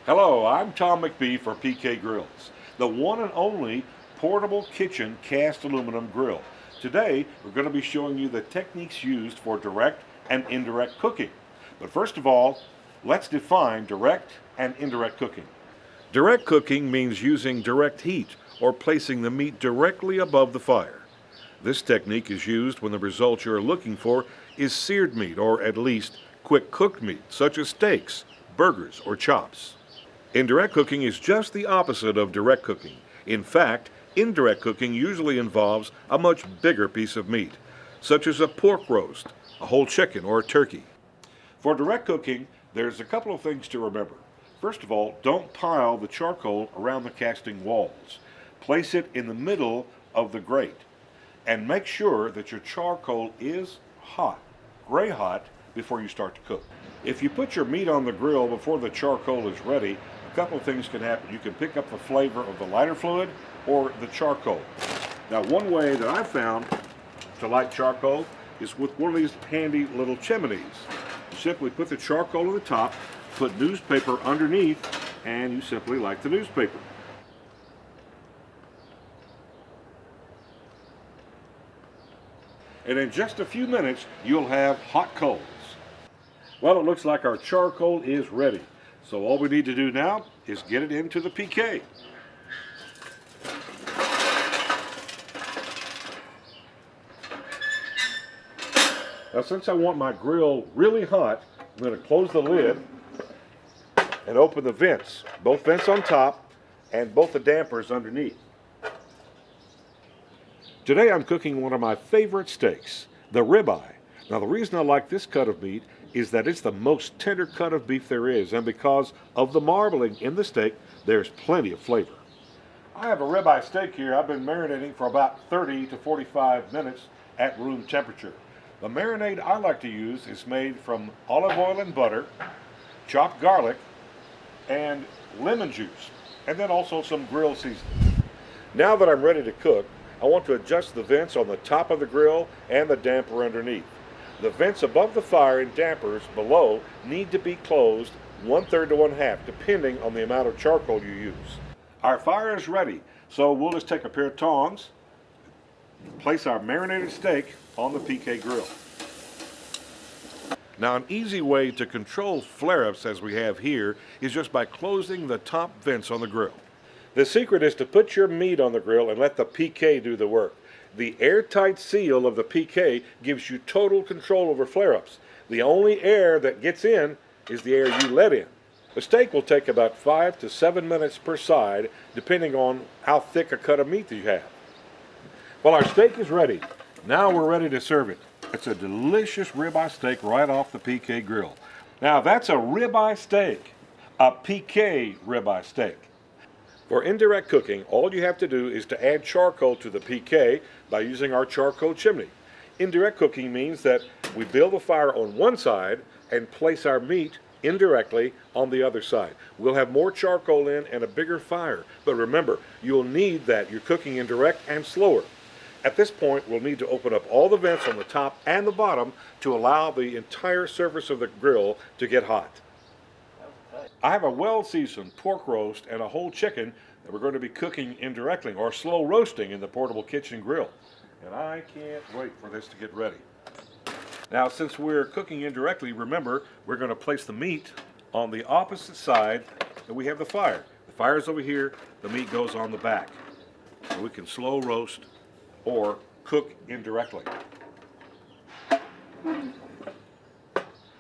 Hello, I'm Tom McBee for PK Grills, the one and only portable kitchen cast aluminum grill. Today, we're going to be showing you the techniques used for direct and indirect cooking. But first of all, let's define direct and indirect cooking. Direct cooking means using direct heat or placing the meat directly above the fire. This technique is used when the result you're looking for is seared meat or at least quick cooked meat, such as steaks, burgers, or chops. Indirect cooking is just the opposite of direct cooking. In fact, indirect cooking usually involves a much bigger piece of meat, such as a pork roast, a whole chicken, or a turkey. For direct cooking, there's a couple of things to remember. First of all, don't pile the charcoal around the casting walls. Place it in the middle of the grate. And make sure that your charcoal is hot, gray hot, before you start to cook. If you put your meat on the grill before the charcoal is ready, a couple of things can happen. You can pick up the flavor of the lighter fluid or the charcoal. Now, one way that I've found to light charcoal is with one of these handy little chimneys. You simply put the charcoal on the top, put newspaper underneath, and you simply light the newspaper. And in just a few minutes, you'll have hot coals. Well, it looks like our charcoal is ready. So all we need to do now is get it into the PK. Now, since I want my grill really hot, I'm going to close the lid and open the vents. Both vents on top and both the dampers underneath. Today I'm cooking one of my favorite steaks, the ribeye. Now, the reason I like this cut of meat is that it's the most tender cut of beef there is, and because of the marbling in the steak, there's plenty of flavor. I have a ribeye steak here I've been marinating for about 30 to 45 minutes at room temperature. The marinade I like to use is made from olive oil and butter, chopped garlic, and lemon juice, and then also some grill seasoning. Now that I'm ready to cook, I want to adjust the vents on the top of the grill and the damper underneath. The vents above the fire and dampers below need to be closed 1/3 to 1/2, depending on the amount of charcoal you use. Our fire is ready, so we'll just take a pair of tongs, place our marinated steak on the PK grill. Now, an easy way to control flare-ups as we have here is just by closing the top vents on the grill. The secret is to put your meat on the grill and let the PK do the work. The airtight seal of the PK gives you total control over flare-ups. The only air that gets in is the air you let in. The steak will take about 5 to 7 minutes per side, depending on how thick a cut of meat that you have. Well, our steak is ready. Now we're ready to serve it. It's a delicious ribeye steak right off the PK grill. Now, that's a ribeye steak, a PK ribeye steak. For indirect cooking, all you have to do is to add charcoal to the PK by using our charcoal chimney. Indirect cooking means that we build the fire on one side and place our meat indirectly on the other side. We'll have more charcoal in and a bigger fire, but remember, you'll need that. You're cooking indirect and slower. At this point, we'll need to open up all the vents on the top and the bottom to allow the entire surface of the grill to get hot. I have a well-seasoned pork roast and a whole chicken that we're going to be cooking indirectly or slow roasting in the portable kitchen grill. And I can't wait for this to get ready. Now, since we're cooking indirectly, remember, we're going to place the meat on the opposite side that we have the fire. The fire's over here, the meat goes on the back. So we can slow roast or cook indirectly.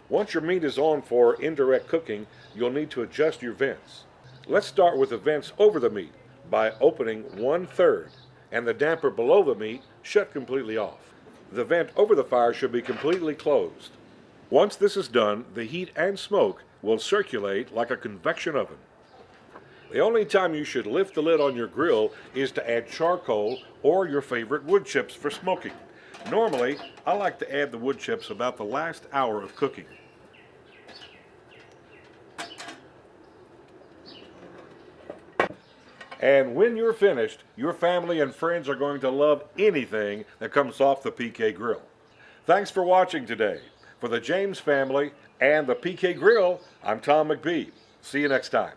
Once your meat is on for indirect cooking, you'll need to adjust your vents. Let's start with the vents over the meat by opening 1/3 and the damper below the meat shut completely off. The vent over the fire should be completely closed. Once this is done, the heat and smoke will circulate like a convection oven. The only time you should lift the lid on your grill is to add charcoal or your favorite wood chips for smoking. Normally, I like to add the wood chips about the last hour of cooking. And when you're finished, your family and friends are going to love anything that comes off the PK grill. Thanks for watching today. For the James family and the PK Grill, I'm Tom McBee. See you next time.